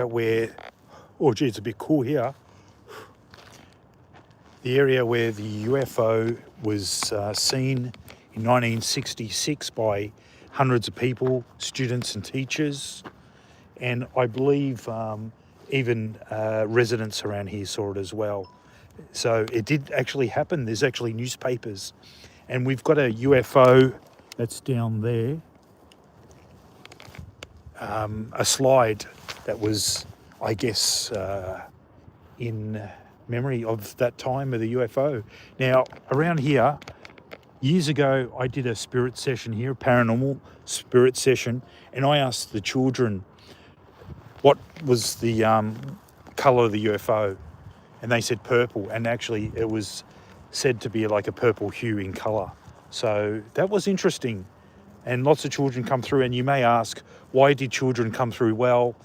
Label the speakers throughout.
Speaker 1: where, oh gee, it's a bit cool here. The area where the UFO was seen in 1966 by hundreds of people, students and teachers, and I believe even residents around here saw it as well. So it did actually happen. There's actually newspapers, and we've got a UFO that's down there, a slide that was, I guess, in memory of that time of the UFO. Now, around here, years ago, I did a spirit session here, a paranormal spirit session, and I asked the children what was the colour of the UFO, and they said purple, and actually it was said to be like a purple hue in colour. So that was interesting, and lots of children come through, and you may ask, why did children come through? Well,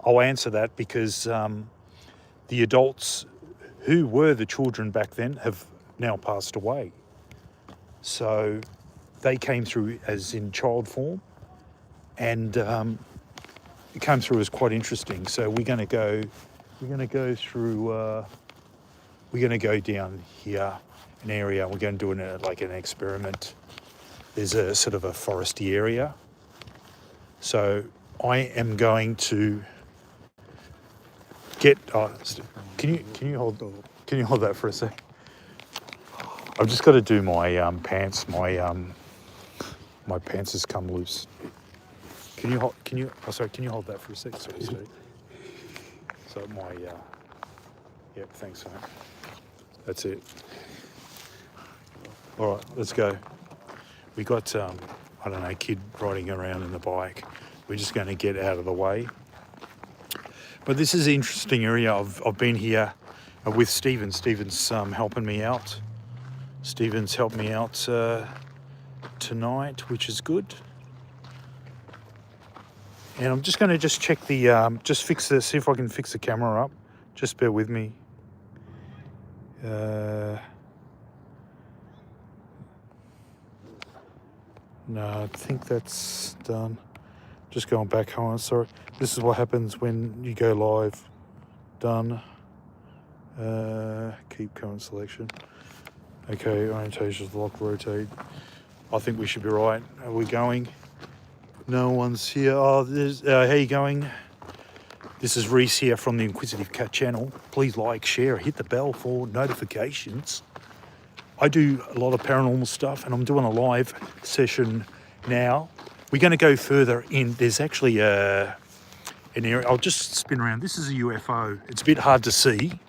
Speaker 1: I'll answer that because the adults who were the children back then have now passed away. So they came through as in child form, and it came through as quite interesting. So we're going to go down here, an area. We're going to do an experiment. There's a sort of a foresty area. So I am going to get. Can you hold that for a sec? I've just got to do my pants. My pants has come loose. Can you hold that for a sec? Sorry, Steve. So yep, thanks, mate. That's it. All right, let's go. We got I don't know, a kid riding around in the bike. We're just going to get out of the way. But this is an interesting area. I've been here with Stephen. Stephen's helping me out. Stephen's helped me out tonight, which is good. And I'm just going to check the, see if I can fix the camera up. Just bear with me. No, I think that's done. Just going back home, sorry. This is what happens when you go live. Done. Keep current selection. Okay, orientation, lock, rotate. I think we should be right. Are we going? No one's here. Oh, there's, how you going? This is Reese here from the Inquisitive Cat channel. Please like, share, hit the bell for notifications. I do a lot of paranormal stuff, and I'm doing a live session now. We're going to go further in. There's actually an area. I'll just spin around. This is a UFO. It's a bit hard to see,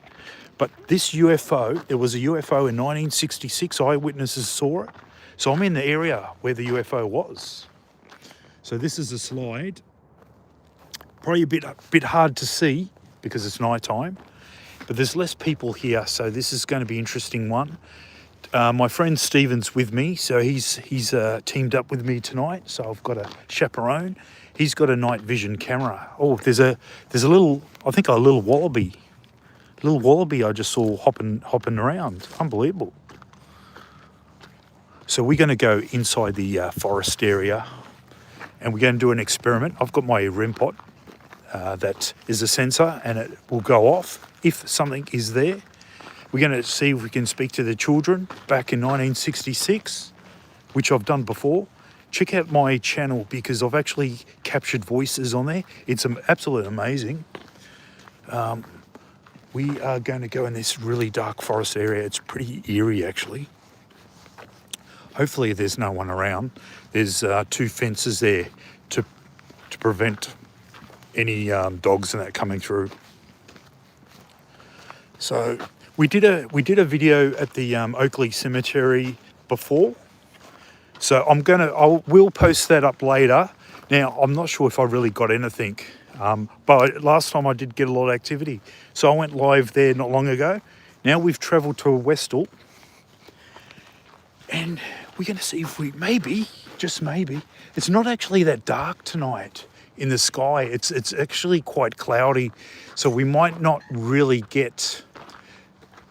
Speaker 1: but this UFO, there was a UFO in 1966. Eyewitnesses saw it. So I'm in the area where the UFO was. So this is a slide. Probably a bit hard to see because it's nighttime, but there's less people here. So this is going to be an interesting one. My friend Stephen's with me, so he's teamed up with me tonight. So I've got a chaperone. He's got a night vision camera. Oh, there's a little, I think a little wallaby. Little wallaby I just saw hopping around. Unbelievable. So we're going to go inside the forest area, and we're going to do an experiment. I've got my REM pod that is a sensor, and it will go off if something is there. We're going to see if we can speak to the children back in 1966, which I've done before. Check out my channel because I've actually captured voices on there. It's absolutely amazing. We are going to go in this really dark forest area. It's pretty eerie, actually. Hopefully there's no one around. There's 2 fences there to prevent any dogs and that coming through. So we did a video at the Oakley Cemetery before. So we'll post that up later. Now I'm not sure if I really got anything, but last time I did get a lot of activity. So I went live there not long ago. Now we've travelled to Westall, and we're going to see if we maybe, just maybe, it's not actually that dark tonight in the sky. It's actually quite cloudy, so we might not really get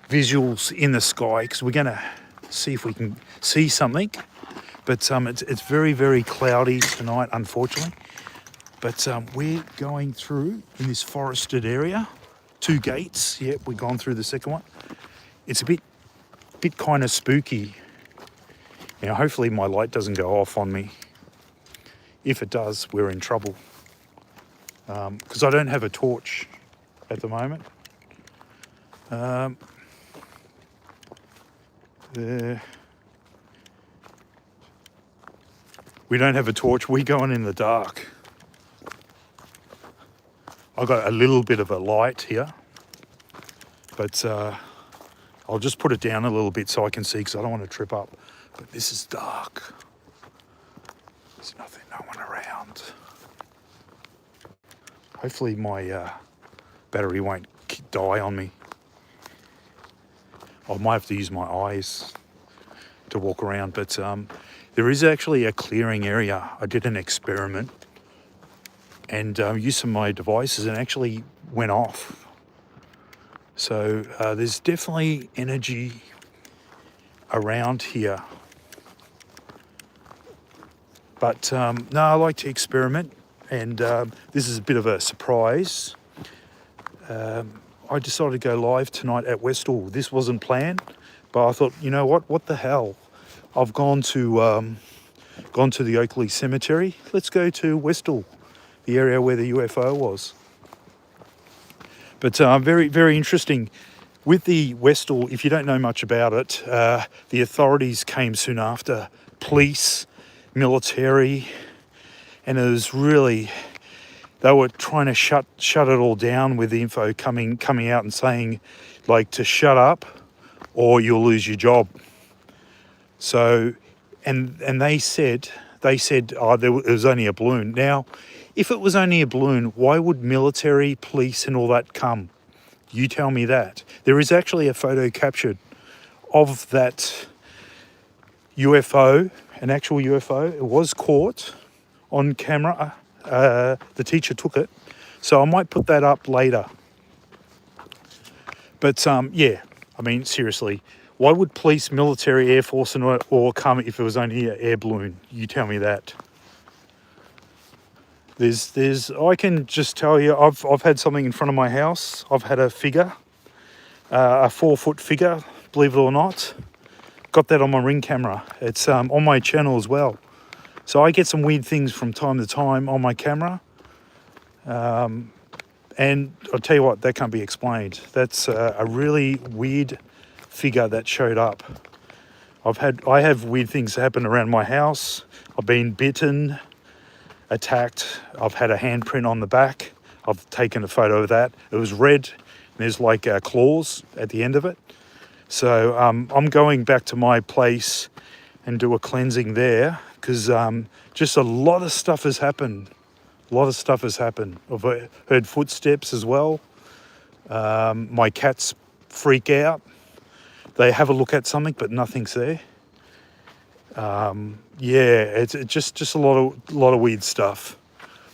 Speaker 1: visuals in the sky because we're going to see if we can see something. But it's very, very cloudy tonight, unfortunately. But we're going through in this forested area. 2 gates. Yep, we've gone through the second one. It's a bit kind of spooky. You know, hopefully my light doesn't go off on me. If it does, we're in trouble. Because I don't have a torch at the moment. We don't have a torch. We're going in the dark. I've got a little bit of a light here, but I'll just put it down a little bit so I can see, because I don't want to trip up. But this is dark. There's no one around. Hopefully my battery won't die on me. I might have to use my eyes to walk around, but there is actually a clearing area. I did an experiment and used some of my devices and actually went off. So there's definitely energy around here. But no, I like to experiment, and this is a bit of a surprise. I decided to go live tonight at Westall. This wasn't planned, but I thought, you know what the hell? I've gone to the Oakley Cemetery. Let's go to Westall, the area where the UFO was. But very, very interesting. With the Westall, if you don't know much about it, the authorities came soon after, police, military, and it was really, they were trying to shut it all down with the info coming out and saying, like, to shut up or you'll lose your job. So, and they said, oh, it was only a balloon. Now, if it was only a balloon, why would military, police and all that come? You tell me that. There is actually a photo captured of that UFO, an actual UFO. It was caught on camera. The teacher took it. So I might put that up later. But yeah, I mean, seriously, why would police, military, Air Force and all come if it was only an air balloon? You tell me that. I can just tell you, I've had something in front of my house. I've had a figure, a 4-foot figure, believe it or not. Got that on my Ring camera. It's on my channel as well. So I get some weird things from time to time on my camera. And I'll tell you what, that can't be explained. That's a really weird figure that showed up. I have weird things happen around my house. I've been bitten, attacked. I've had a handprint on the back. I've taken a photo of that. It was red. There's like claws at the end of it. So I'm going back to my place and do a cleansing there, because just a lot of stuff has happened. I've heard footsteps as well. My cats freak out. They have a look at something, but nothing's there. Yeah, it's just a lot of weird stuff.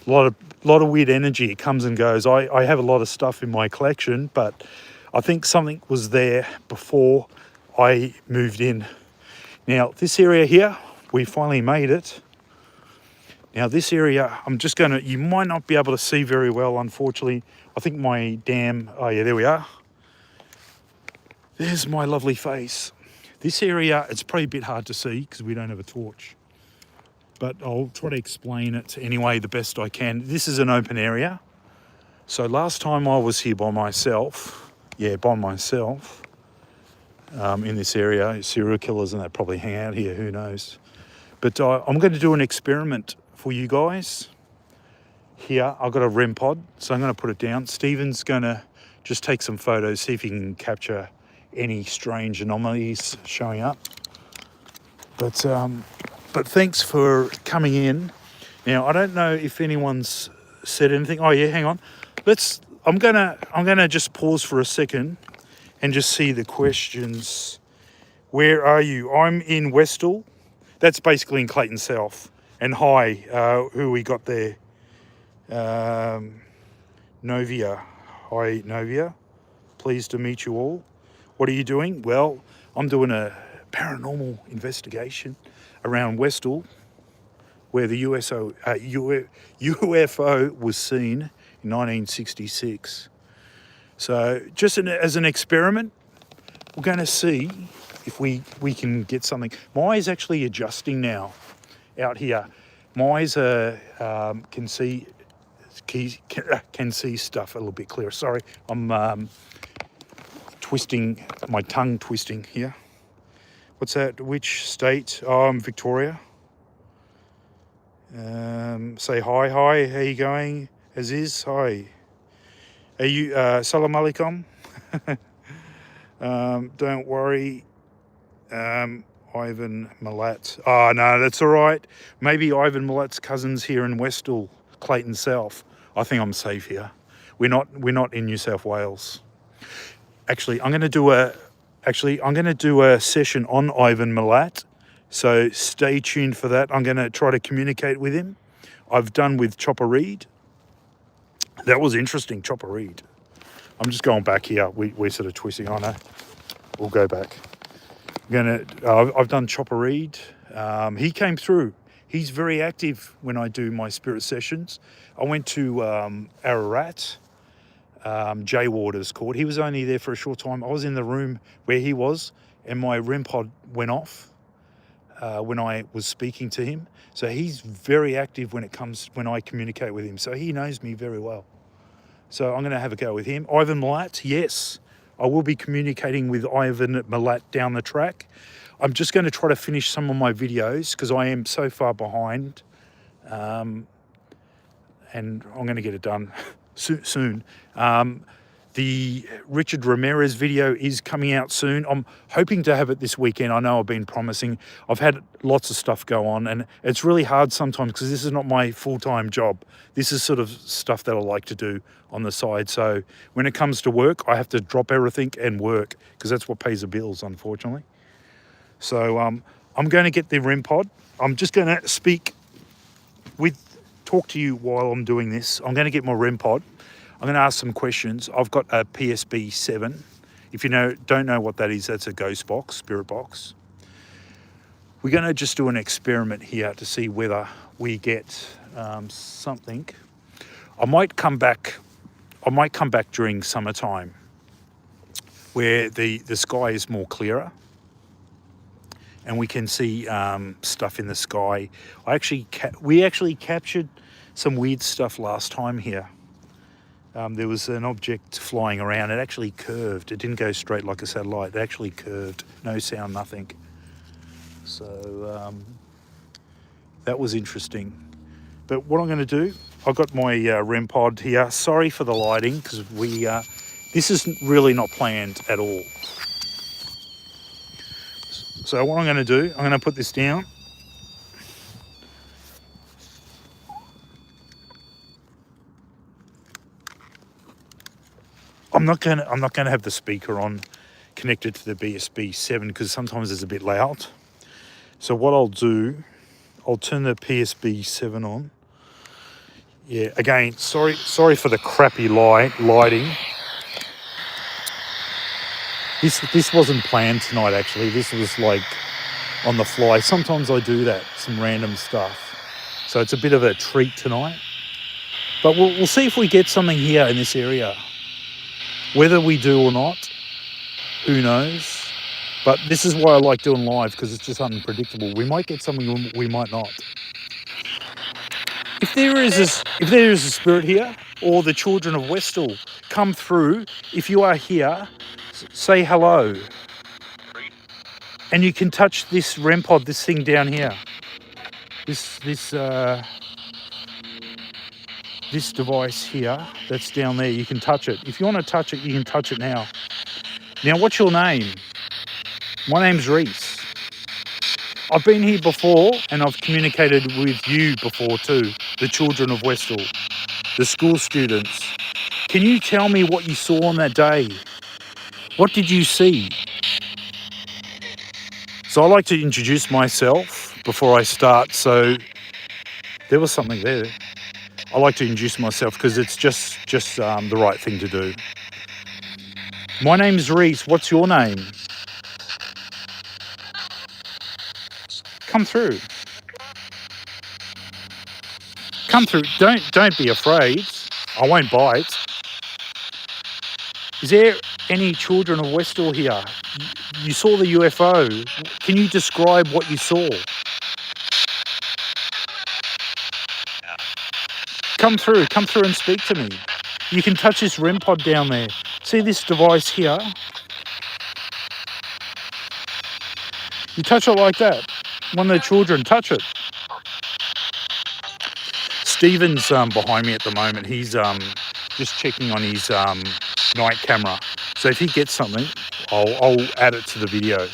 Speaker 1: A lot of weird energy. It comes and goes. I have a lot of stuff in my collection, but I think something was there before I moved in. Now, this area here, we finally made it. Now, this area, you might not be able to see very well, unfortunately. I think oh yeah, there we are. There's my lovely face. This area, it's probably a bit hard to see because we don't have a torch. But I'll try to explain it anyway the best I can. This is an open area. So last time I was here by myself, in this area, serial killers and that probably hang out here, who knows. But I'm going to do an experiment for you guys. Here, I've got a REM pod, so I'm going to put it down. Stephen's going to just take some photos, see if he can capture any strange anomalies showing up. But thanks for coming in. Now, I don't know if anyone's said anything. Oh yeah, hang on. I'm gonna just pause for a second and just see the questions. Where are you? I'm in Westall. That's basically in Clayton South. And hi, who we got there? Novia. Hi, Novia. Pleased to meet you all. What are you doing? Well, I'm doing a paranormal investigation around Westall. where the UFO was seen in 1966. So just as an experiment, we're going to see if we can get something. My eye's actually adjusting now out here. My eyes can see stuff a little bit clearer. Sorry, I'm twisting, my tongue twisting here. What's that? Which state? Oh, I'm Victoria. Say hi, how you going? Aziz, hi. Are you, salam alaikum? Don't worry, Ivan Malat. Oh, no, that's all right. Maybe Ivan Malat's cousin's here in Westall, Clayton South. I think I'm safe here. We're not in New South Wales. Actually, I'm going to do a session on Ivan Malat. So stay tuned for that. I'm going to try to communicate with him. I've done with Chopper Reed. That was interesting, Chopper Reed. I'm just going back here. We're sort of twisting. I know. We'll go back. I've done Chopper Reed. He came through. He's very active when I do my spirit sessions. I went to Ararat, Jay Waters Court. He was only there for a short time. I was in the room where he was, and my REM pod went off when I was speaking to him. So he's very active when I communicate with him. So he knows me very well. So I'm going to have a go with him. Ivan Malat, yes. I will be communicating with Ivan Malat down the track. I'm just going to try to finish some of my videos because I am so far behind. And I'm going to get it done soon. The Richard Ramirez video is coming out soon. I'm hoping to have it this weekend. I know I've been promising. I've had lots of stuff go on, and it's really hard sometimes because this is not my full-time job. This is sort of stuff that I like to do on the side. So when it comes to work, I have to drop everything and work because that's what pays the bills, unfortunately. So I'm going to get the REM pod. I'm just going to talk to you while I'm doing this. I'm going to get my REM pod. I'm going to ask some questions. I've got a PSB 7. If you don't know what that is, that's a ghost box, spirit box. We're going to just do an experiment here to see whether we get something. I might come back during summertime where the sky is more clearer and we can see stuff in the sky. We actually captured some weird stuff last time here. There was an object flying around. It actually curved. It didn't go straight like a satellite. It actually curved. No sound, nothing. So that was interesting. But what I'm going to do, I've got my REM pod here. Sorry for the lighting because this is really not planned at all. So what I'm going to do, I'm going to put this down. I'm not going to have the speaker on connected to the BSB 7 because sometimes it's a bit loud. So what I'll do, I'll turn the PSB 7 on. Yeah, again, sorry for the crappy lighting. This wasn't planned tonight actually. This was like on the fly. Sometimes I do that, some random stuff. So it's a bit of a treat tonight. But we'll see if we get something here in this area. Whether we do or not, who knows? But this is why I like doing live because it's just unpredictable. We might get something, we might not. If there is a spirit here, or the children of Westall, come through. If you are here, say hello. And you can touch this REM pod, this thing down here. This device here that's down there, you can touch it. If you want to touch it, you can touch it now. Now, what's your name? My name's Reese. I've been here before and I've communicated with you before too, the children of Westall, the school students. Can you tell me what you saw on that day? What did you see? So I like to introduce myself before I start. So there was something there. I like to introduce myself because it's just the right thing to do. My name's Reese. What's your name? Come through. Come through. Don't be afraid. I won't bite. Is there any children of Westall here? You saw the UFO. Can you describe what you saw? Come through and speak to me. You can touch this REM pod down there. See this device here? You touch it like that. One of the children, touch it. Stephen's behind me at the moment. He's just checking on his night camera. So if he gets something, I'll add it to the video.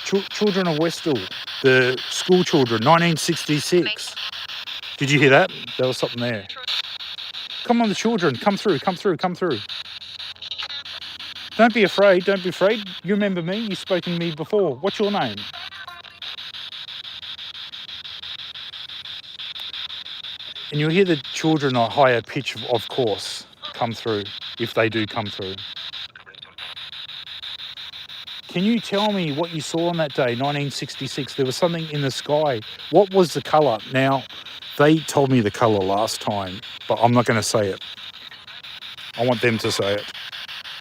Speaker 1: Children of Westall, the school children, 1966. Did you hear that? There was something there. Come on, the children, come through. Don't be afraid. You remember me? You've spoken to me before. What's your name? And you'll hear the children at a higher pitch, of course, come through, if they do come through. Can you tell me what you saw on that day, 1966? There was something in the sky. What was the colour? Now, they told me the colour last time, but I'm not going to say it. I want them to say it.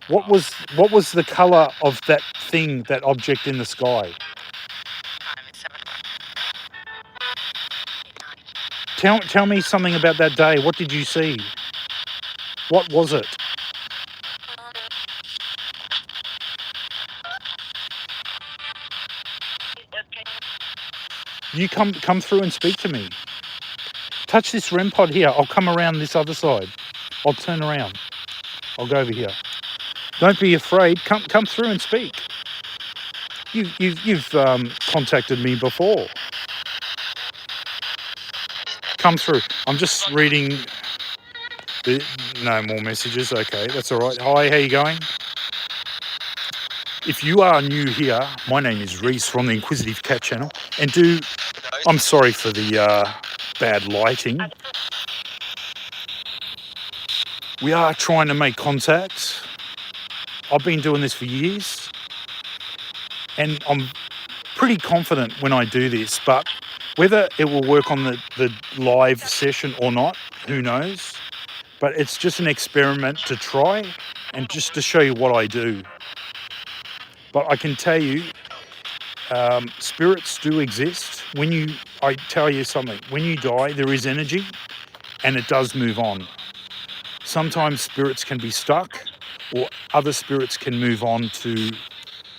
Speaker 1: What was the colour of that thing, that object in the sky? Tell me something about that day. What did you see? What was it? You come through and speak to me. Touch this REM pod here. I'll come around this other side. I'll turn around. I'll go over here. Don't be afraid. Come through and speak. You've contacted me before. Come through. I'm just reading. No more messages. Okay, that's all right. Hi, how you going? If you are new here, my name is Reese from the Inquisitive Cat channel. And I'm sorry for the bad lighting. We are trying to make contact. I've been doing this for years. And I'm pretty confident when I do this, but whether it will work on the live session or not, who knows? But it's just an experiment to try and just to show you what I do. But I can tell you, spirits do exist. I tell you something, when you die, there is energy and it does move on. Sometimes spirits can be stuck or other spirits can move on to,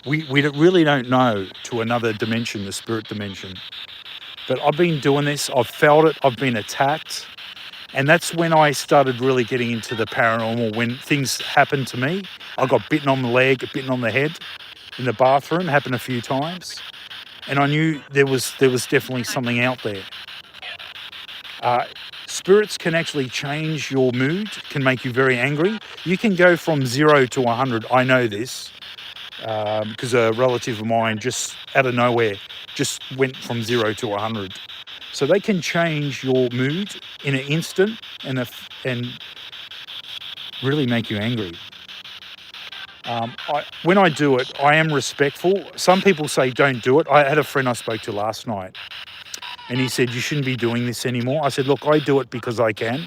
Speaker 1: we really don't know, to another dimension, the spirit dimension. But I've been doing this, I've felt it, I've been attacked. And that's when I started really getting into the paranormal, when things happened to me. I got bitten on the leg, bitten on the head in the bathroom, happened a few times. And I knew there was definitely something out there. Spirits can actually change your mood, can make you very angry. You can go from 0 to 100. I know this because a relative of mine just out of nowhere just went from 0 to 100. So they can change your mood in an instant and really make you angry. When I do it, I am respectful. Some people say don't do it. I had a friend I spoke to last night and he said, you shouldn't be doing this anymore. I said, look, I do it because I can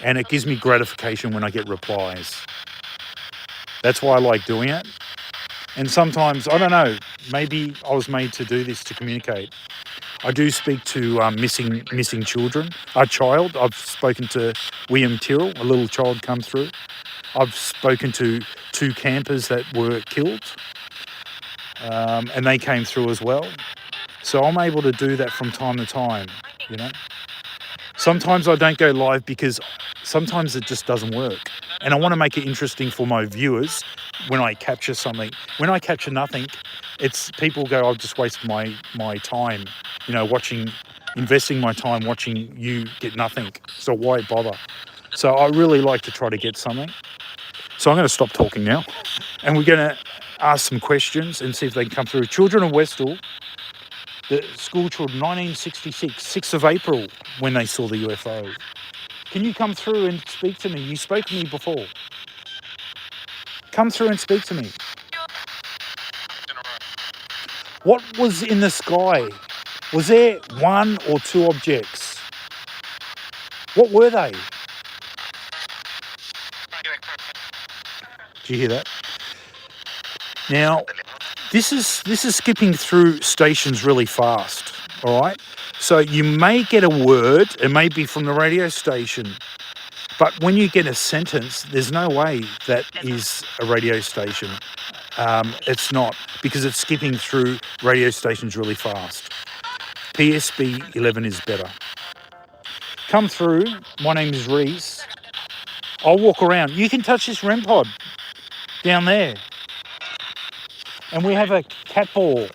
Speaker 1: and it gives me gratification when I get replies. That's why I like doing it. And sometimes, I don't know, maybe I was made to do this to communicate. I do speak to missing children. A child, I've spoken to William Tyrrell, a little child come through. I've spoken to 2 campers that were killed, and they came through as well. So I'm able to do that from time to time, you know. Sometimes I don't go live because sometimes it just doesn't work. And I want to make it interesting for my viewers when I capture something. When I capture nothing, it's people go, I've just wasted my time, you know, investing my time watching you get nothing. So why bother? So I really like to try to get something. So I'm going to stop talking now. And we're going to ask some questions and see if they can come through. Children of Westall, the school children, 1966, 6th of April, when they saw the UFO. Can you come through and speak to me? You spoke to me before. Come through and speak to me. What was in the sky? Was there 1 or 2 objects? What were they? Did you hear that? Now, this is skipping through stations really fast, all right? So you may get a word, it may be from the radio station, but when you get a sentence, there's no way that is a radio station. It's not, because it's skipping through radio stations really fast. PSB 11 is better. Come through, my name is Reese. I'll walk around. You can touch this REM pod down there. And we have a cat ball.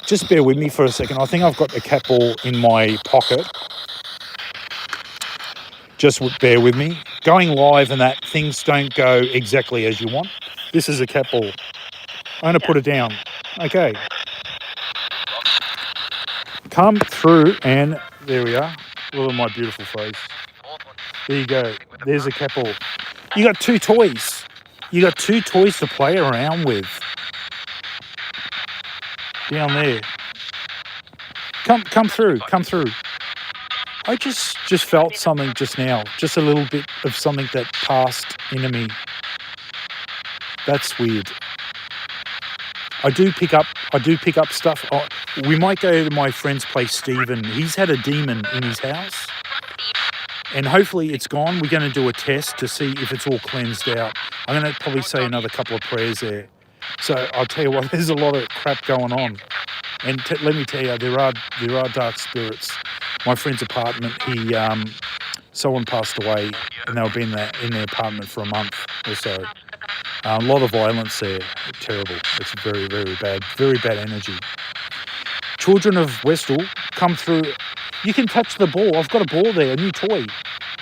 Speaker 1: Just bear with me for a second. I think I've got the cat ball in my pocket. Just bear with me. Going live and that, things don't go exactly as you want. This is a cat ball. I'm going to put it down. Okay. Come through and there we are. Look at my beautiful face. There you go. There's a cat ball. You got 2 toys. You got 2 toys to play around with. Down there. Come through. I just felt something just now. Just a little bit of something that passed into me. That's weird. I do pick up stuff. We might go to my friend's place, Stephen. He's had a demon in his house. And hopefully it's gone. We're going to do a test to see if it's all cleansed out. I'm going to probably say another couple of prayers there. So I'll tell you what, there's a lot of crap going on. And let me tell you, there are dark spirits. My friend's apartment, someone passed away, and they've been in their apartment for a month or so. A lot of violence there. Terrible. It's very, very bad energy. Children of Westall, come through. You can touch the ball. I've got a ball there, a new toy.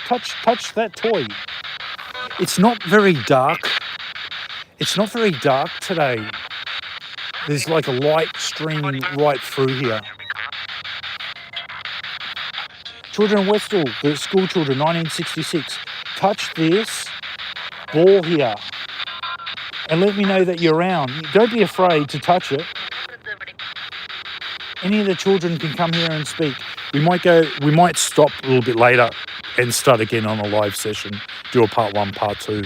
Speaker 1: Touch that toy. It's not very dark. It's not very dark today. There's like a light streaming right through here. Children of Westall, the school children, 1966. Touch this ball here and let me know that you're around. Don't be afraid to touch it. Any of the children can come here and speak. We might stop a little bit later and start again on a live session, do a part 1, part 2.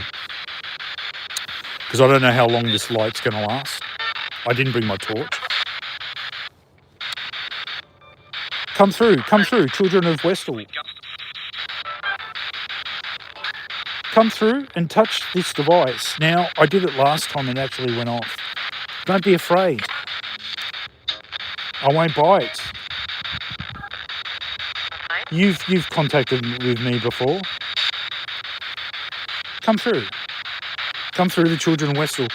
Speaker 1: Because I don't know how long this light's going to last. I didn't bring my torch. Come through, children of Westall. Come through and touch this device. Now, I did it last time and it actually went off. Don't be afraid. I won't bite. You've contacted with me before. Come through the children of Westall.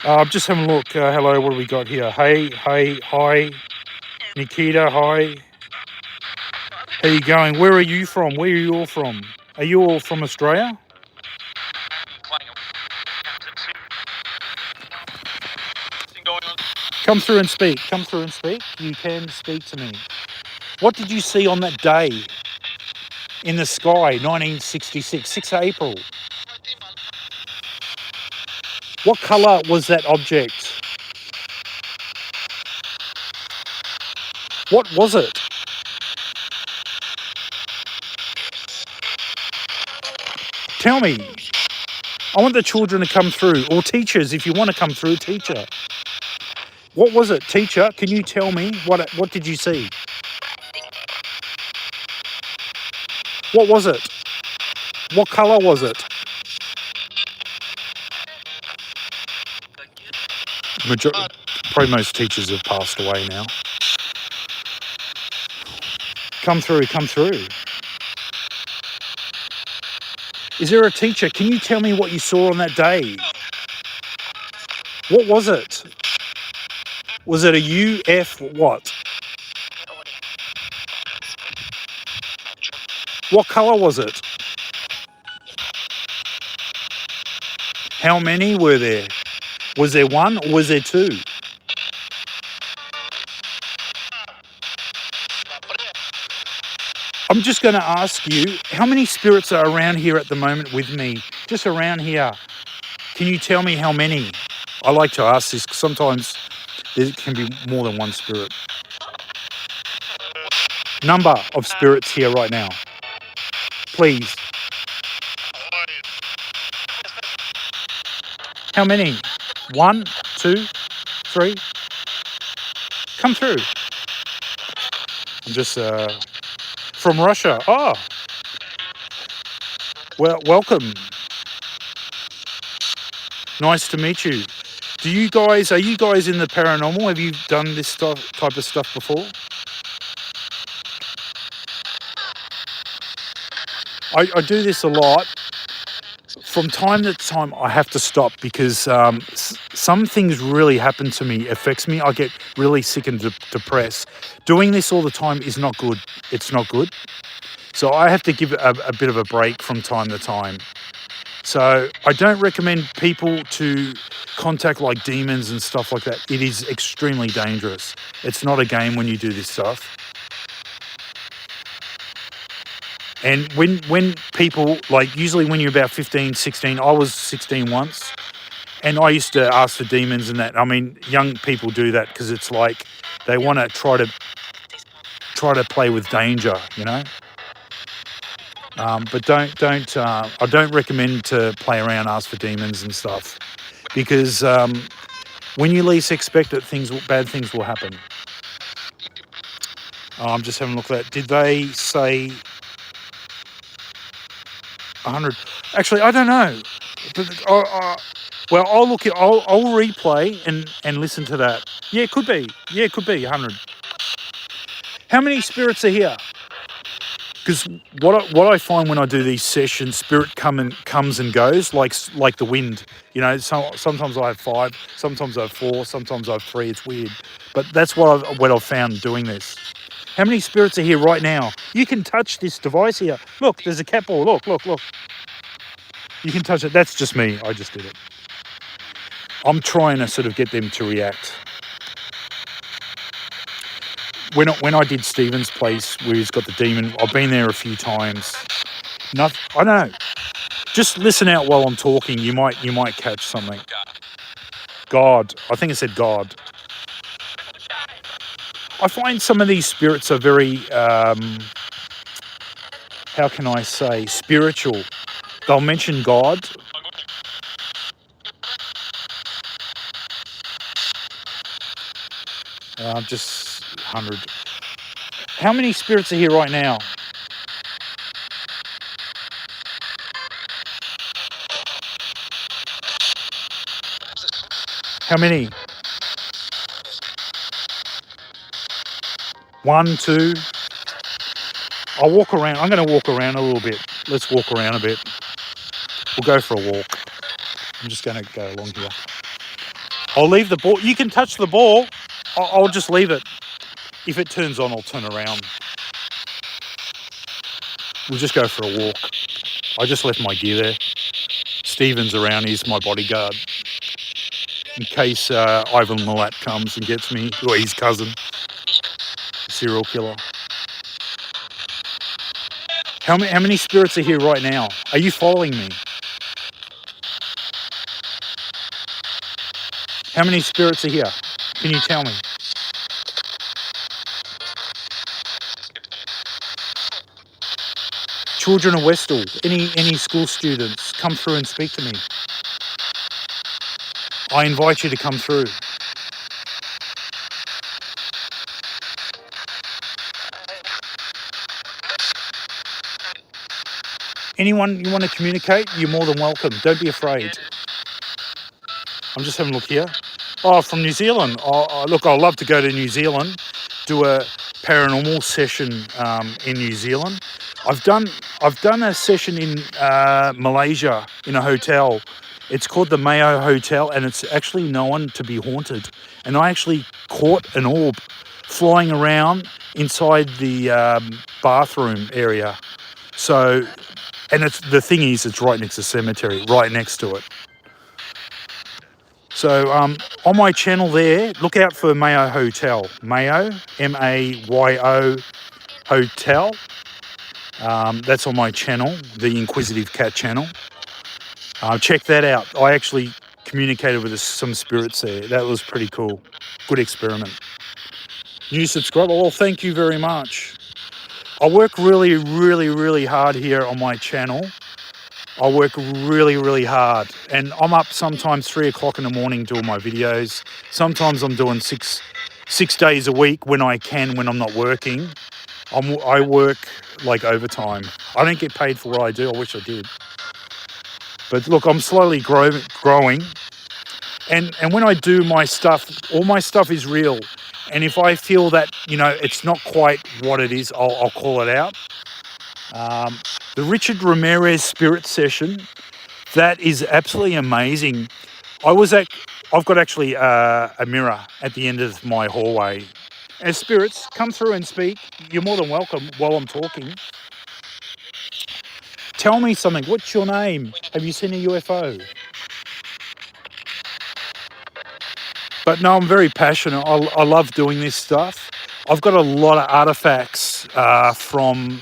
Speaker 1: I'm just having a look. Hello, what do we got here? Hey, hi. Nikita, hi. How you going? Where are you from? Where are you all from? Are you all from Australia? Come through and speak. You can speak to me. What did you see on that day in the sky, 1966, 6 April? What colour was that object? What was it? Tell me. I want the children to come through, or teachers, if you want to come through, teacher. What was it, teacher? Can you tell me what did you see? What was it? What colour was it? Probably most teachers have passed away now. Come through. Is there a teacher? Can you tell me what you saw on that day? What was it? Was it a UF what? What colour was it? How many were there? Was there 1 or was there 2? I'm just going to ask you, how many spirits are around here at the moment with me? Just around here. Can you tell me how many? I like to ask this because sometimes there can be more than one spirit. number of spirits here right now, please. How many? 1, 2, 3. Come through. I'm just from Russia. Oh, well, welcome. Nice to meet you. Are you guys in the paranormal? Have you done this type of stuff before? I do this a lot. From time to time, I have to stop because some things really happen to me, affects me. I get really sick and depressed. Doing this all the time is not good. It's not good. So I have to give a bit of a break from time to time. So I don't recommend people to contact like demons and stuff like that. It is extremely dangerous. It's not a game when you do this stuff. And when people, like usually when you're about 15, 16, I was 16 once, and I used to ask for demons and that. I mean, young people do that because it's like they want to try to play with danger, you know. But don't I don't recommend to play around, ask for demons and stuff, because when you least expect it, bad things will happen. I'm just having a look at that. Did they say 100? Actually, I don't know. Well, I'll replay and listen to that. Yeah, it could be. Yeah, it could be 100. How many spirits are here? Because what I find when I do these sessions, spirit comes and goes like the wind. You know, sometimes I have 5, sometimes I have 4, sometimes I have 3. It's weird, but that's what I've found doing this. How many spirits are here right now? You can touch this device here. Look, there's a cat ball. Look. You can touch it. That's just me. I just did it. I'm trying to sort of get them to react. When I did Stephen's place, where he's got the demon, I've been there a few times. I don't know. Just listen out while I'm talking. You might catch something. God. I think I said God. I find some of these spirits are very, how can I say, spiritual. They'll mention God. Just 100. How many spirits are here right now? How many? 1, 2. I'll walk around. I'm going to walk around a little bit. Let's walk around a bit. We'll go for a walk. I'm just going to go along here. I'll leave the ball. You can touch the ball. I'll just leave it. If it turns on, I'll turn around. We'll just go for a walk. I just left my gear there. Steven's around. He's my bodyguard. In case Ivan Milat comes and gets me, or his cousin, serial killer. How many spirits are here right now? Are you following me? How many spirits are here? Can you tell me? Children of Westall, any school students, come through and speak to me. I invite you to come through. Anyone you want to communicate, you're more than welcome. Don't be afraid. I'm just having a look here. Oh, from New Zealand. Look, I'd love to go to New Zealand, do a paranormal session in New Zealand. I've done a session in Malaysia in a hotel. It's called the Mayo Hotel, and it's actually known to be haunted. And I actually caught an orb flying around inside the bathroom area. So, and the thing is, it's right next to the cemetery, right next to it. So on my channel there, look out for Mayo Hotel. Mayo, Mayo Hotel. That's on my channel, the Inquisitive Cat channel. Check that out. I actually communicated with some spirits there. That was pretty cool. Good experiment. New subscriber. Well, thank you very much. I work really, really, really hard here on my channel. I work really, really hard, and I'm up sometimes 3 o'clock in the morning doing my videos. Sometimes I'm doing six days a week when I can, when I'm not working. I work like overtime. I don't get paid for what I do. I wish I did. But look, I'm slowly growing. And when I do my stuff, all my stuff is real. And if I feel that, you know, it's not quite what it is, I'll call it out. The Richard Ramirez Spirit Session, that is absolutely amazing. I've got actually a mirror at the end of my hallway. And spirits, come through and speak. You're more than welcome while I'm talking. Tell me something. What's your name? Have you seen a UFO? But no, I'm very passionate. I love doing this stuff. I've got a lot of artifacts from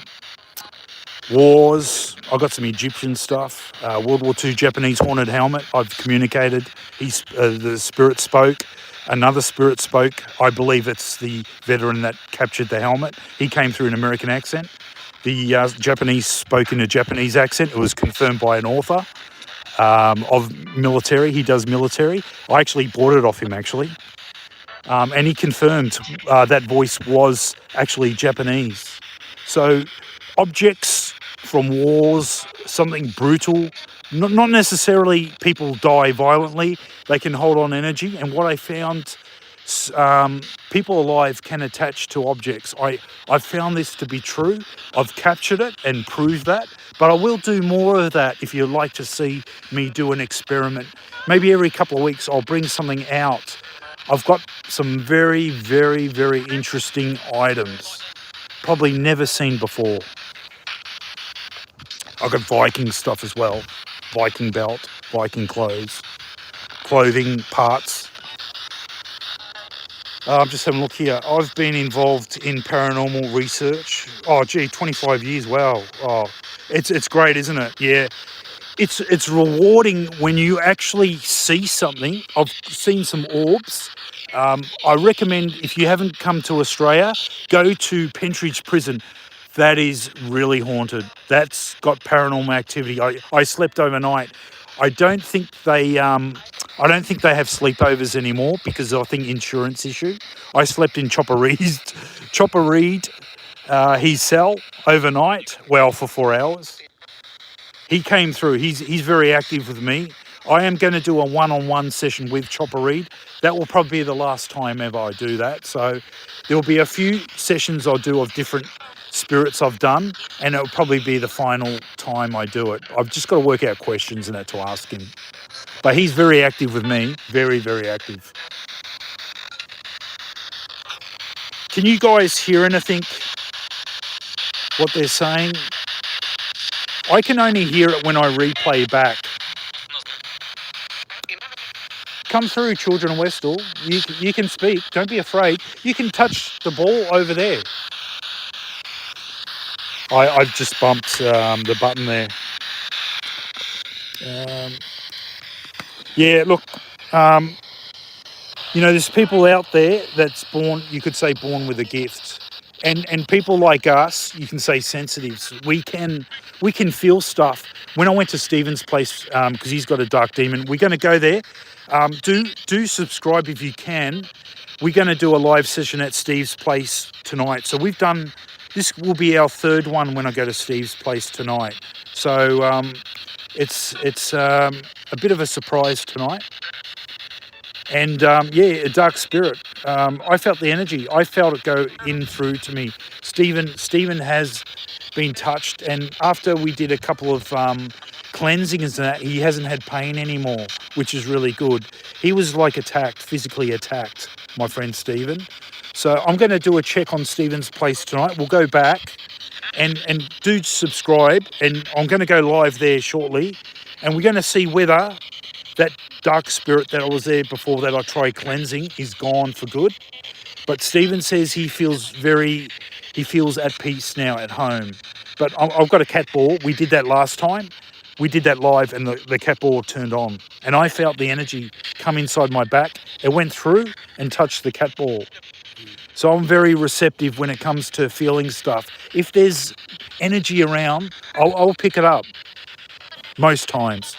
Speaker 1: wars. I've got some Egyptian stuff. World War II Japanese haunted helmet. I've communicated. The spirit spoke. Another spirit spoke. I believe it's the veteran that captured the helmet. He came through an American accent. The Japanese spoke in a Japanese accent. It was confirmed by an author of military. He does military. I actually bought it off him, actually. And he confirmed that voice was actually Japanese. So objects from wars, something brutal, not necessarily people die violently, they can hold on energy. And what I found, people alive can attach to objects. I've found this to be true. I've captured it and proved that. But I will do more of that if you'd like to see me do an experiment. Maybe every couple of weeks I'll bring something out. I've got some very, very, very interesting items, probably never seen before. I've got Viking stuff as well. Viking belt, Viking clothes, clothing parts. I'm just having a look here. I've been involved in paranormal research. Oh, gee, 25 years. Wow. Oh, it's great, isn't it? Yeah. It's rewarding when you actually see something. I've seen some orbs. I recommend, if you haven't come to Australia, go to Pentridge Prison. That is really haunted. That's got paranormal activity. I slept overnight. I don't think they have sleepovers anymore because I think insurance issue. I slept in Chopper Reed, his cell overnight. Well, for 4 hours. He came through. He's very active with me. I am going to do a one-on-one session with Chopper Reed. That will probably be the last time ever I do that. So there'll be a few sessions I'll do of different spirits I've done, and it'll probably be the final time I do it. I've just got to work out questions and that to ask him. But he's very active with me. Very, very active. Can you guys hear anything? What they're saying? I can only hear it when I replay back. Come through, children of Westall. You can speak. Don't be afraid. You can touch the ball over there. I've just bumped the button there. Yeah, look, you know, there's people out there that's born, you could say, born with a gift. And people like us, you can say sensitives. We can feel stuff. When I went to Stephen's place, because he's got a dark demon, we're going to go there. Do subscribe if you can. We're going to do a live session at Steve's place tonight. So this will be our third one when I go to Steve's place tonight. So it's a bit of a surprise tonight. And yeah, a dark spirit. I felt the energy. I felt it go in through to me. Stephen has been touched, and after we did a couple of cleansings and that, he hasn't had pain anymore, which is really good. He was like physically attacked, my friend Stephen. So I'm going to do a check on Stephen's place tonight. We'll go back and do subscribe, and I'm going to go live there shortly, and we're going to see whether that dark spirit that was there before that I tried cleansing is gone for good. But Stephen says he feels at peace now at home. But I've got a cat ball. We did that last time. We did that live, and the cat ball turned on. And I felt the energy come inside my back. It went through and touched the cat ball. So I'm very receptive when it comes to feeling stuff. If there's energy around, I'll pick it up most times.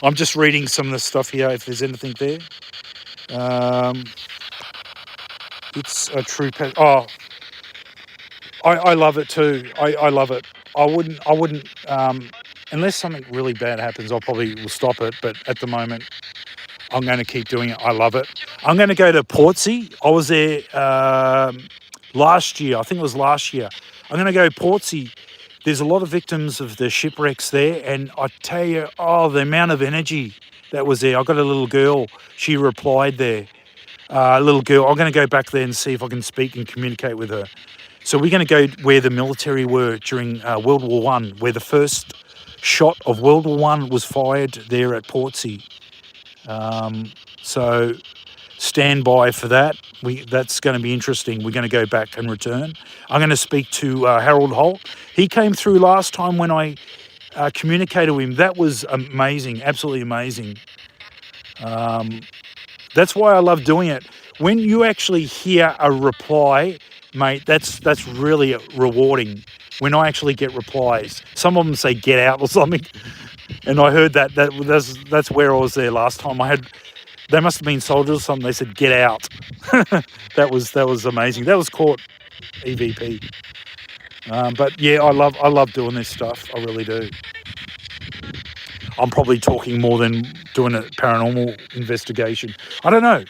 Speaker 1: I'm just reading some of the stuff here, if there's anything there. It's a true I love it too. I love it. I wouldn't unless something really bad happens, I probably will stop it. But at the moment, I'm going to keep doing it. I love it. I'm going to go to Portsea. I was there last year. I think it was last year. I'm going to go Portsea. There's a lot of victims of the shipwrecks there. And I tell you, the amount of energy that was there. I got a little girl. She replied there. Little girl. I'm going to go back there and see if I can speak and communicate with her. So we're going to go where the military were during World War One, where the first shot of World War One was fired there at Portsea. So stand by for that. That's going to be interesting. We're going to go back and return. I'm going to speak to Harold Holt. He came through last time when I communicated with him. That was amazing, absolutely amazing. That's why I love doing it. When you actually hear a reply, mate, that's really rewarding. When I actually get replies, some of them say "get out" or something, and I heard that's where I was there last time. They must have been soldiers or something. They said "get out." that was amazing. That was caught EVP. But yeah, I love doing this stuff. I really do. I'm probably talking more than doing a paranormal investigation. I don't know.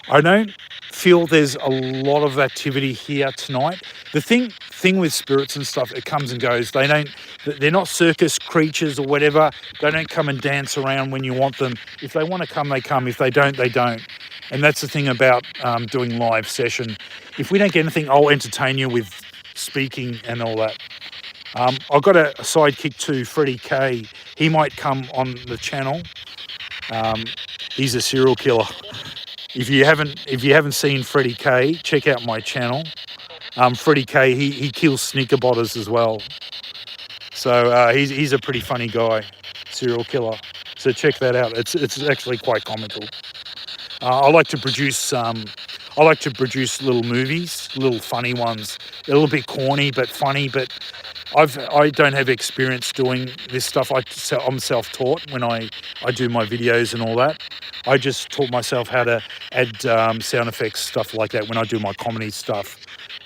Speaker 1: I don't feel there's a lot of activity here tonight. The thing with spirits and stuff, it comes and goes. They're not circus creatures or whatever. They don't come and dance around when you want them. If they want to come, they come. If they don't, they don't. And that's the thing about doing live session. If we don't get anything, I'll entertain you with speaking and all that. I've got a sidekick to Freddie K. He might come on the channel. He's a serial killer. If you haven't seen Freddie K, check out my channel. Freddie K, he kills sneakerbotters as well. So he's a pretty funny guy, serial killer. So check that out. It's actually quite comical. I like to produce little movies, little funny ones. A little bit corny but funny. But I don't have experience doing this stuff. I'm self-taught when I do my videos and all that. I just taught myself how to add sound effects, stuff like that, when I do my comedy stuff,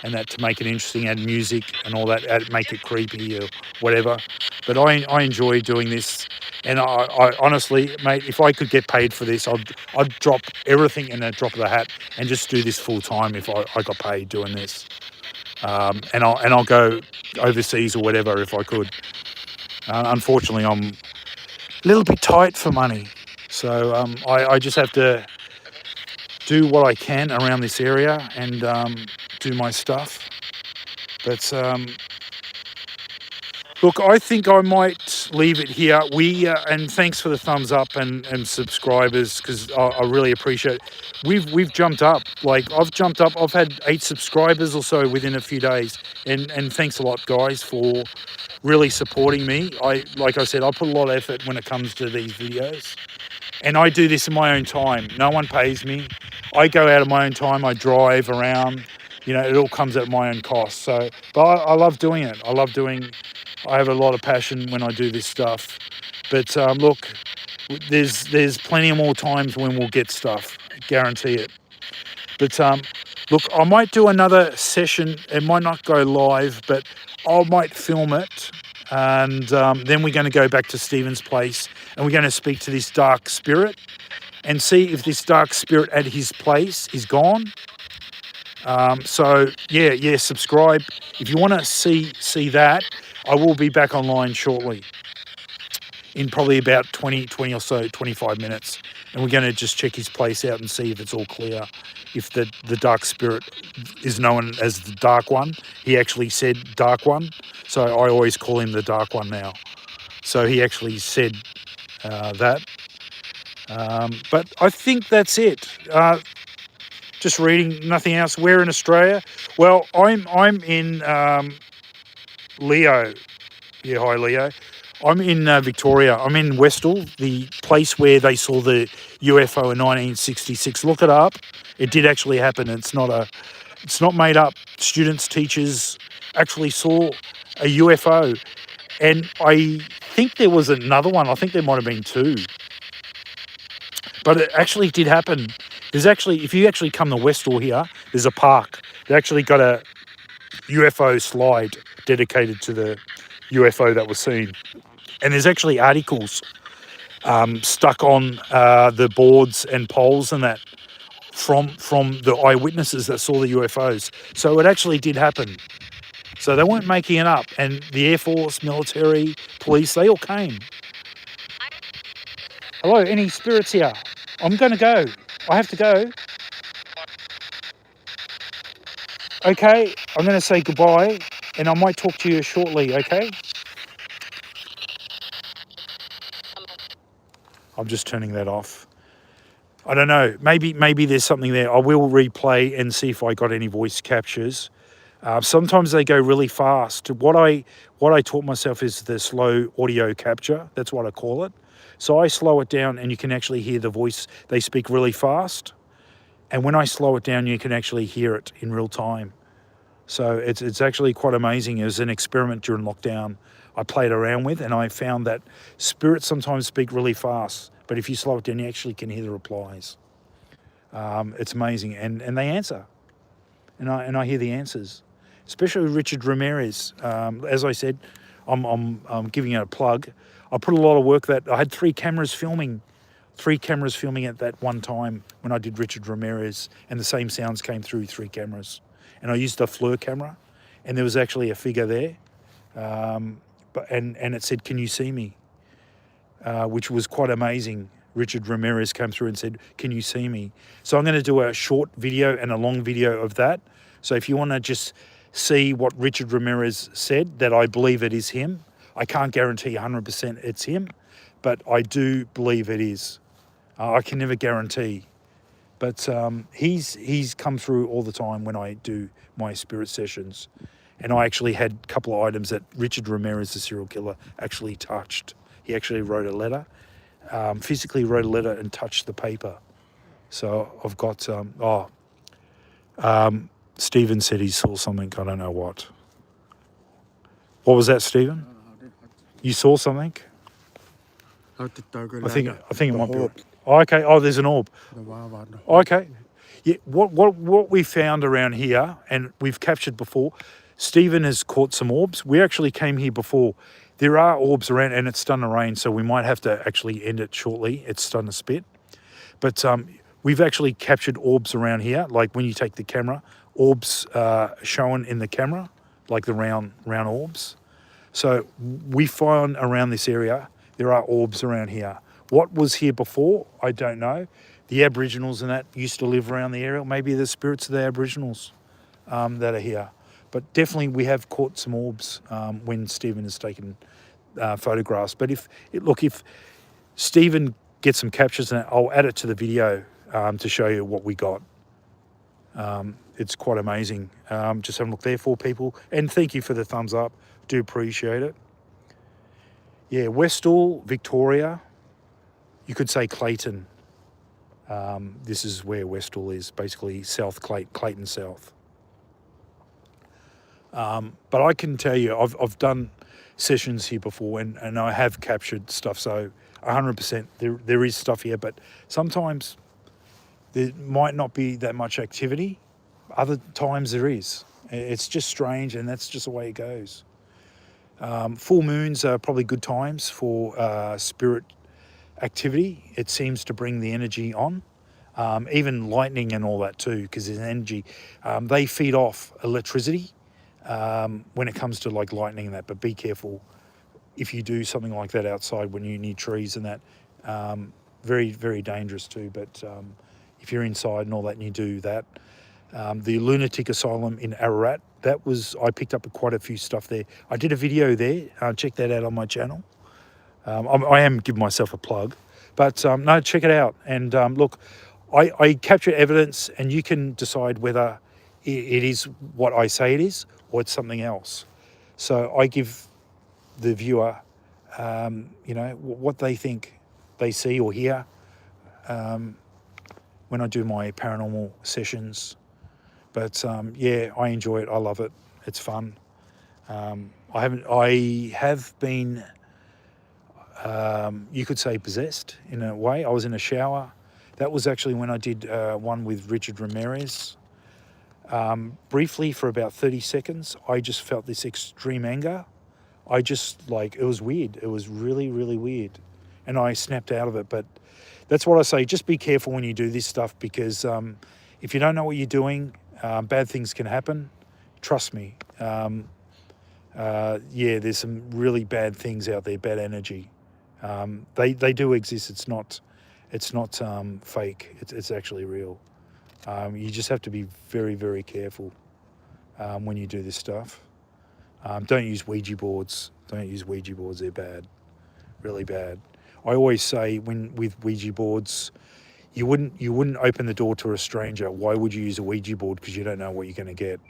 Speaker 1: and that to make it interesting, add music and all that, make it creepy or whatever. But I enjoy doing this, and I honestly, mate, if I could get paid for this, I'd drop everything in a drop of the hat and just do this full time if I got paid doing this. And I'll go overseas or whatever if I could. Unfortunately, I'm a little bit tight for money, so I just have to do what I can around this area and do my stuff. But look, I think I might leave it here. And thanks for the thumbs up and subscribers, because I really appreciate it. We've jumped up. Like, I've jumped up. I've had 8 subscribers or so within a few days. And thanks a lot, guys, for really supporting me. Like I said, I put a lot of effort when it comes to these videos. And I do this in my own time. No one pays me. I go out of my own time. I drive around. It all comes at my own cost. So, but I love doing it. I have a lot of passion when I do this stuff. But look, there's plenty of more times when we'll get stuff. Guarantee it. But look, I might do another session. It might not go live, but I might film it. And then we're going to go back to Stephen's place, and we're going to speak to this dark spirit and see if this dark spirit at his place is gone. So yeah, subscribe if you want to see that. I will be back online shortly, in probably about 20 or so, 25 minutes, and we're going to just check his place out and see if it's all clear. If the dark spirit is known as the Dark One. He actually said Dark One, so I always call him the Dark One now. So he actually said that. But I think that's it. Just reading, nothing else. Where in Australia? Well, I'm in Leo. Yeah, hi Leo. I'm in Victoria. I'm in Westall, the place where they saw the UFO in 1966. Look it up. It did actually happen. It's not made up. Students, teachers actually saw a UFO, and I think there was another one. I think there might have been two, but it actually did happen. There's actually, if you actually come to Westall here, there's a park. They actually got a UFO slide dedicated to the UFO that was seen. And there's actually articles stuck on the boards and poles and that from the eyewitnesses that saw the UFOs. So it actually did happen. So they weren't making it up. And the Air Force, military, police, they all came. Hello, any spirits here? I'm going to go. I have to go. Okay, I'm going to say goodbye, and I might talk to you shortly, okay? I'm just turning that off. I don't know. Maybe there's something there. I will replay and see if I got any voice captures. Sometimes they go really fast. What I taught myself is the slow audio capture. That's what I call it. So I slow it down, and you can actually hear the voice. They speak really fast, and when I slow it down, you can actually hear it in real time. So it's actually quite amazing. It was an experiment during lockdown I played around with, and I found that spirits sometimes speak really fast, but if you slow it down, you actually can hear the replies. It's amazing, and they answer, and I hear the answers, especially Richard Ramirez. As I said, I'm giving it a plug. I put a lot of work that I had three cameras filming at that one time when I did Richard Ramirez, and the same sounds came through three cameras. And I used a FLIR camera, and there was actually a figure there, and it said, "Can you see me?" Which was quite amazing. Richard Ramirez came through and said, "Can you see me?" So I'm going to do a short video and a long video of that. So if you want to just see what Richard Ramirez said, that I believe it is him. I can't guarantee 100% it's him, but I do believe it is. I can never guarantee. But he's come through all the time when I do my spirit sessions. And I actually had a couple of items that Richard Ramirez, the serial killer, actually touched. He actually wrote a letter, physically wrote a letter and touched the paper. So I've got, Stephen said he saw something, I don't know what. What was that, Stephen? You saw something? I think it might be. Oh, okay. Oh, there's an orb. Okay. Yeah. What we found around here, and we've captured before, Stephen has caught some orbs. We actually came here before. There are orbs around, and it's starting to rain, so we might have to actually end it shortly. It's starting to spit. But we've actually captured orbs around here. Like when you take the camera, orbs shown in the camera, like the round orbs. So we find around this area, there are orbs around here. What was here before, I don't know. The Aboriginals and that used to live around the area. Maybe the spirits of the Aboriginals that are here. But definitely we have caught some orbs when Stephen has taken photographs. But if Stephen gets some captures, and I'll add it to the video to show you what we got. It's quite amazing. Just have a look there for people. And thank you for the thumbs up. Do appreciate it. Yeah, Westall, Victoria. You could say Clayton. This is where Westall is, basically South Clayton South. But I can tell you, I've done sessions here before, and I have captured stuff. So 100% there is stuff here, but sometimes there might not be that much activity. Other times there is. It's just strange, and that's just the way it goes. Full moons are probably good times for spirit activity. It seems to bring the energy on. Even lightning and all that too, because there's energy. They feed off electricity when it comes to like lightning and that, but be careful if you do something like that outside when you need trees and that. Very, very dangerous too, but if you're inside and all that and you do that. The lunatic asylum in Ararat, I picked up quite a few stuff there. I did a video there. Check that out on my channel. I am giving myself a plug, but no, check it out. And look, I capture evidence, and you can decide whether it is what I say it is or it's something else. So I give the viewer you know, what they think they see or hear when I do my paranormal sessions. But yeah, I enjoy it. I love it. It's fun. I have been, you could say, possessed in a way. I was in a shower. That was actually when I did one with Richard Ramirez. Briefly, for about 30 seconds, I just felt this extreme anger. I just, like, it was weird. It was really, really weird. And I snapped out of it. But that's what I say. Just be careful when you do this stuff, because if you don't know what you're doing, bad things can happen. Trust me. Yeah, there's some really bad things out there, bad energy. They do exist. It's not fake. It's actually real. You just have to be very, very careful when you do this stuff. Don't use Ouija boards. Don't use Ouija boards. They're bad, really bad. I always say with Ouija boards, you wouldn't open the door to a stranger. Why would you use a Ouija board? Because you don't know what you're going to get.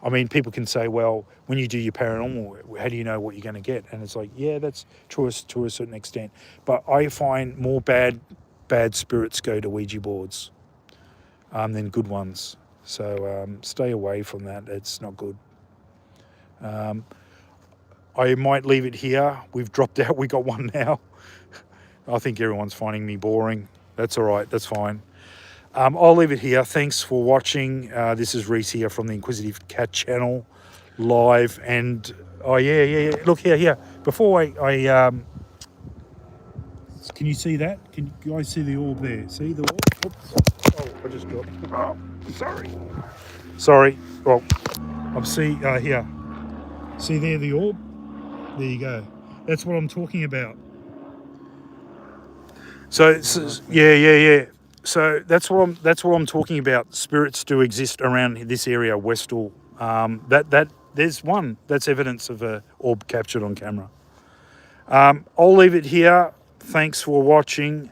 Speaker 1: I mean, people can say, well, when you do your paranormal, how do you know what you're going to get? And it's like, yeah, that's true to a certain extent. But I find more bad spirits go to Ouija boards than good ones. So stay away from that. It's not good. I might leave it here. We've dropped out. We got one now. I think everyone's finding me boring. That's all right. That's fine. I'll leave it here. Thanks for watching. This is Reese here from the Inquisitive Cat channel, live. And oh yeah. Look here. Before I can you see that? Can you guys see the orb there? See the orb? Oops. Oh, I just dropped. Oh, sorry. Well, I'm here. See there the orb? There you go. That's what I'm talking about. So yeah. So that's what I'm talking about. Spirits do exist around this area, Westall. That there's one that's evidence of a orb captured on camera. I'll leave it here. Thanks for watching.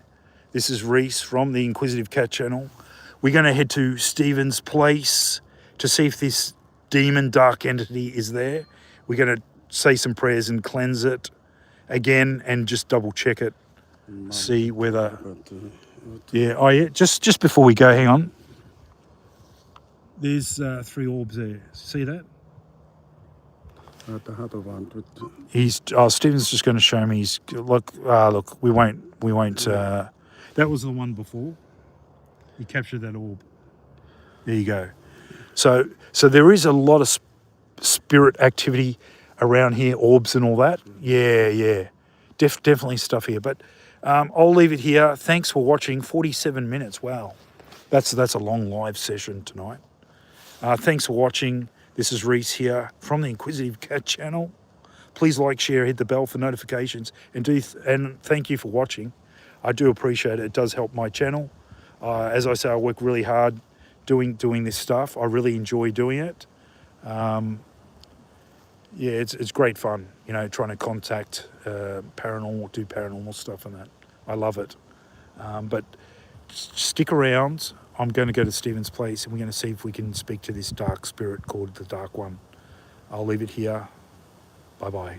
Speaker 1: This is Reese from the Inquisitive Cat channel. We're going to head to Stephen's place to see if this demon dark entity is there. We're going to say some prayers and cleanse it again and just double check it. See whether... Yeah, just before we go, hang on. There's 3 orbs there. See that? Stephen's just going to show me. Look, we won't. That was the one before. He captured that orb. There you go. So there is a lot of spirit activity around here, orbs and all that. Yeah. Definitely stuff here. But I'll leave it here. Thanks for watching. 47 minutes. Wow, that's a long live session tonight. Thanks for watching. This is Reese here from the Inquisitive Cat channel. Please like, share, hit the bell for notifications, and thank you for watching. I do appreciate it. It does help my channel. As I say, I work really hard doing this stuff. I really enjoy doing it. Yeah, it's great fun, you know, trying to contact do paranormal stuff and that. I love it. But stick around. I'm going to go to Stephen's place and we're going to see if we can speak to this dark spirit called the Dark One. I'll leave it here. Bye-bye.